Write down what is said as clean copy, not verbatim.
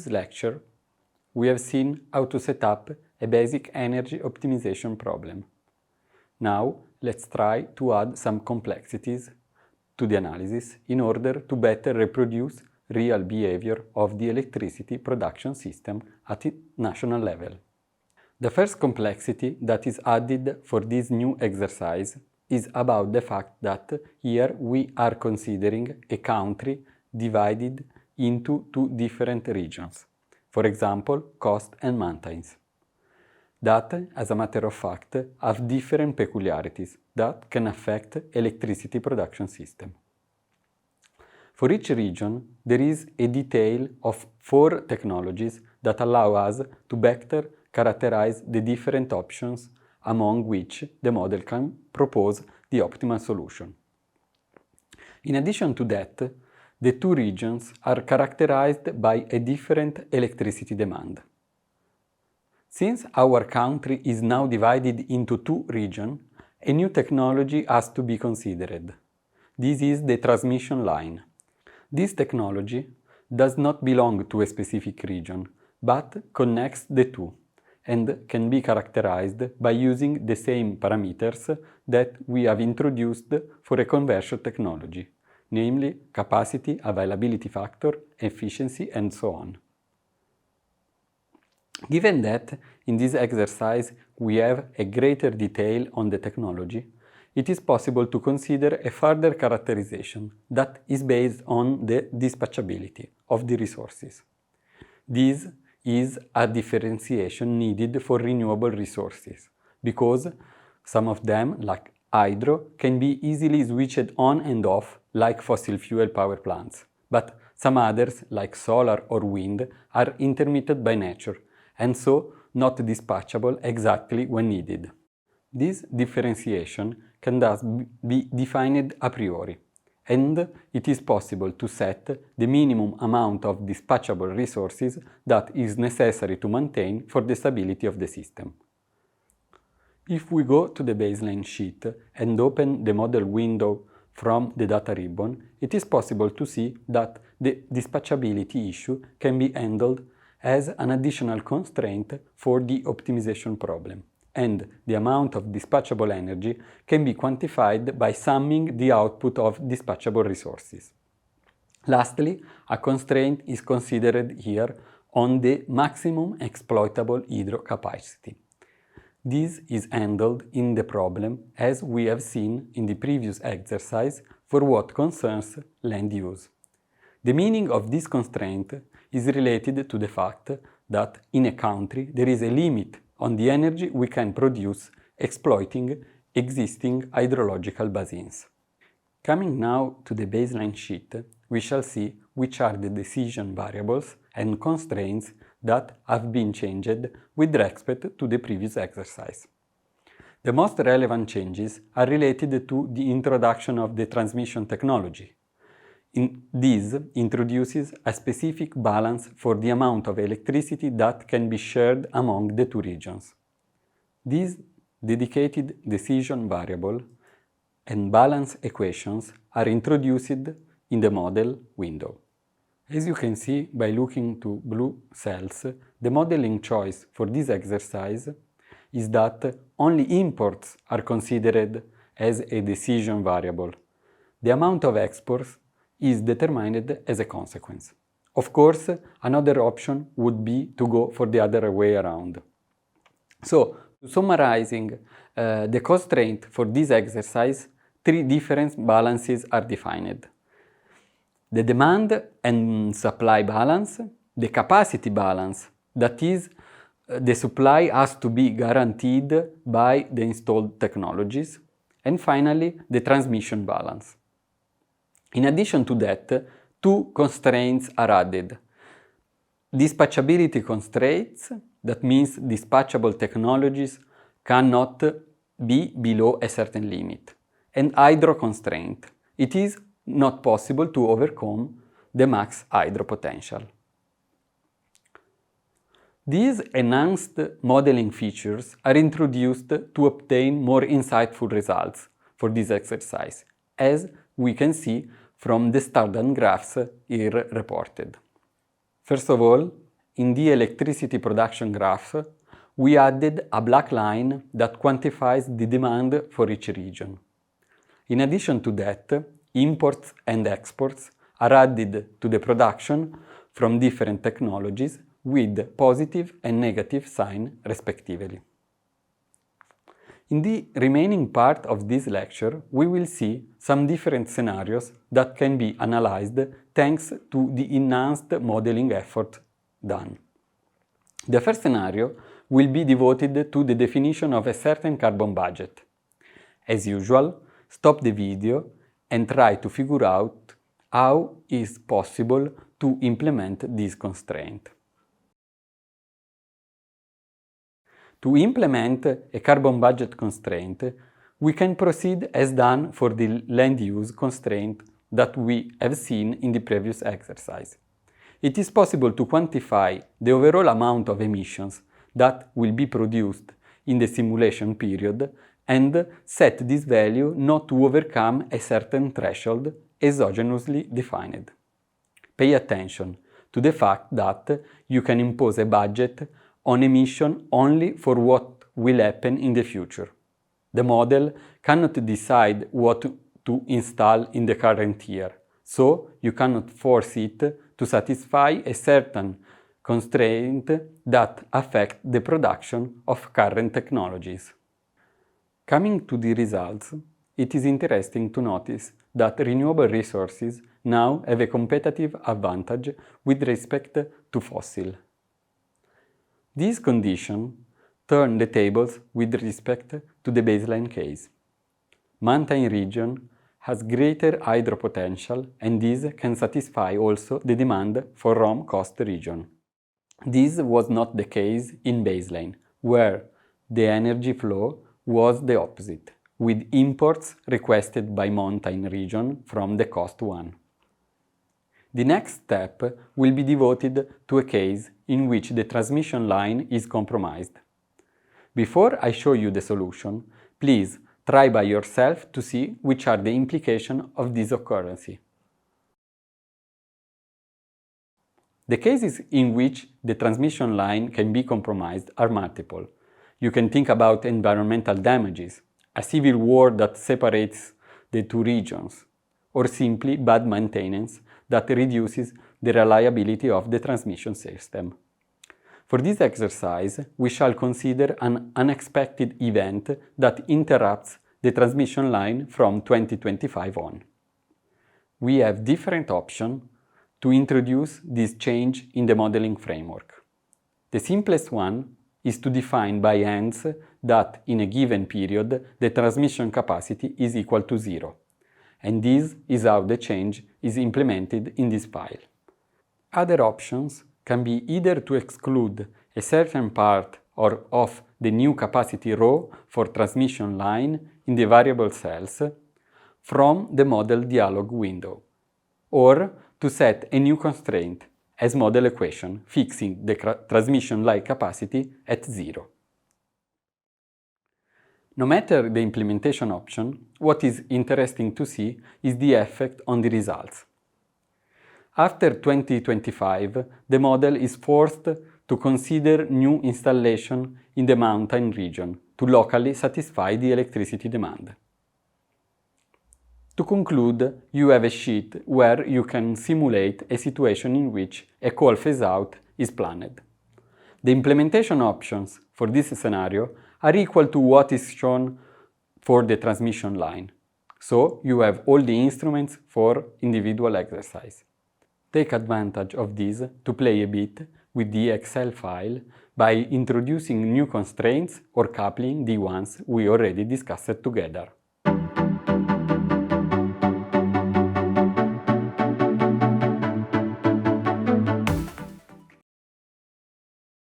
this lecture, we have seen how to set up a basic energy optimization problem. Now, let's try to add some complexities to the analysis in order to better reproduce real behavior of the electricity production system at the national level. The first complexity that is added for this new exercise is about the fact that here we are considering a country divided into two different regions, for example, coast and mountains, that, as a matter of fact, have different peculiarities that can affect electricity production system. For each region, there is a detail of 4 technologies that allow us to better characterize the different options among which the model can propose the optimal solution. In addition to that, the 2 regions are characterized by a different electricity demand. Since our country is now divided into 2 regions, a new technology has to be considered. This is the transmission line. This technology does not belong to a specific region, but connects the two, and can be characterized by using the same parameters that we have introduced for a conversion technology, namely capacity, availability factor, efficiency, and so on. Given that in this exercise we have a greater detail on the technology, it is possible to consider a further characterization that is based on the dispatchability of the resources. This is a differentiation needed for renewable resources, because some of them, like hydro, can be easily switched on and off like fossil fuel power plants, but some others, like solar or wind, are intermittent by nature, and so not dispatchable exactly when needed. This differentiation can thus be defined a priori, and it is possible to set the minimum amount of dispatchable resources that is necessary to maintain for the stability of the system. If we go to the baseline sheet and open the model window from the data ribbon, it is possible to see that the dispatchability issue can be handled as an additional constraint for the optimization problem, and the amount of dispatchable energy can be quantified by summing the output of dispatchable resources. Lastly, a constraint is considered here on the maximum exploitable hydro capacity. This is handled in the problem as we have seen in the previous exercise for what concerns land use. The meaning of this constraint is related to the fact that in a country there is a limit on the energy we can produce exploiting existing hydrological basins. Coming now to the baseline sheet, we shall see which are the decision variables and constraints that have been changed with respect to the previous exercise. The most relevant changes are related to the introduction of the transmission technology. This introduces a specific balance for the amount of electricity that can be shared among the 2 regions. These dedicated decision variable and balance equations are introduced in the model window. As you can see by looking to blue cells, the modeling choice for this exercise is that only imports are considered as a decision variable. The amount of exports is determined as a consequence. Of course, another option would be to go for the other way around. So, summarizing the constraint for this exercise, 3 different balances are defined: the demand and supply balance, the capacity balance, that is, the supply has to be guaranteed by the installed technologies, and finally, the transmission balance. In addition to that, 2 constraints are added. Dispatchability constraints, that means dispatchable technologies cannot be below a certain limit, and hydro constraint. It is not possible to overcome the max hydro potential. These enhanced modeling features are introduced to obtain more insightful results for this exercise, as we can see from the standard graphs here reported. First of all, in the electricity production graph, we added a black line that quantifies the demand for each region. In addition to that, imports and exports are added to the production from different technologies with positive and negative sign respectively. In the remaining part of this lecture, we will see some different scenarios that can be analyzed thanks to the enhanced modeling effort done. The first scenario will be devoted to the definition of a certain carbon budget. As usual, stop the video and try to figure out how is possible to implement this constraint. To implement a carbon budget constraint, we can proceed as done for the land use constraint that we have seen in the previous exercise. It is possible to quantify the overall amount of emissions that will be produced in the simulation period and set this value not to overcome a certain threshold exogenously defined. Pay attention to the fact that you can impose a budget on emission only for what will happen in the future. The model cannot decide what to install in the current year, so you cannot force it to satisfy a certain constraint that affect the production of current technologies. Coming to the results, it is interesting to notice that renewable resources now have a competitive advantage with respect to fossil. These conditions turn the tables with respect to the baseline case. Mountain region has greater hydro potential and this can satisfy also the demand for Rome coast region. This was not the case in baseline, where the energy flow was the opposite, with imports requested by mountain region from the coast one. The next step will be devoted to a case in which the transmission line is compromised. Before I show you the solution, please try by yourself to see which are the implications of this occurrence. The cases in which the transmission line can be compromised are multiple. You can think about environmental damages, a civil war that separates the two regions, or simply bad maintenance that reduces the reliability of the transmission system. For this exercise, we shall consider an unexpected event that interrupts the transmission line from 2025 on. We have different options to introduce this change in the modeling framework. The simplest one is to define by hands that in a given period the transmission capacity is equal to 0. And this is how the change is implemented in this file. Other options can be either to exclude a certain part of the new capacity ρ for transmission line in the variable cells from the model dialog window, or to set a new constraint as model equation fixing the transmission line capacity at 0. No matter the implementation option, what is interesting to see is the effect on the results. After 2025, the model is forced to consider new installation in the mountain region to locally satisfy the electricity demand. To conclude, you have a sheet where you can simulate a situation in which a coal phase-out is planned. The implementation options for this scenario are equal to what is shown for the transmission line, so you have all the instruments for individual exercise. Take advantage of this to play a bit with the Excel file by introducing new constraints or coupling the ones we already discussed together.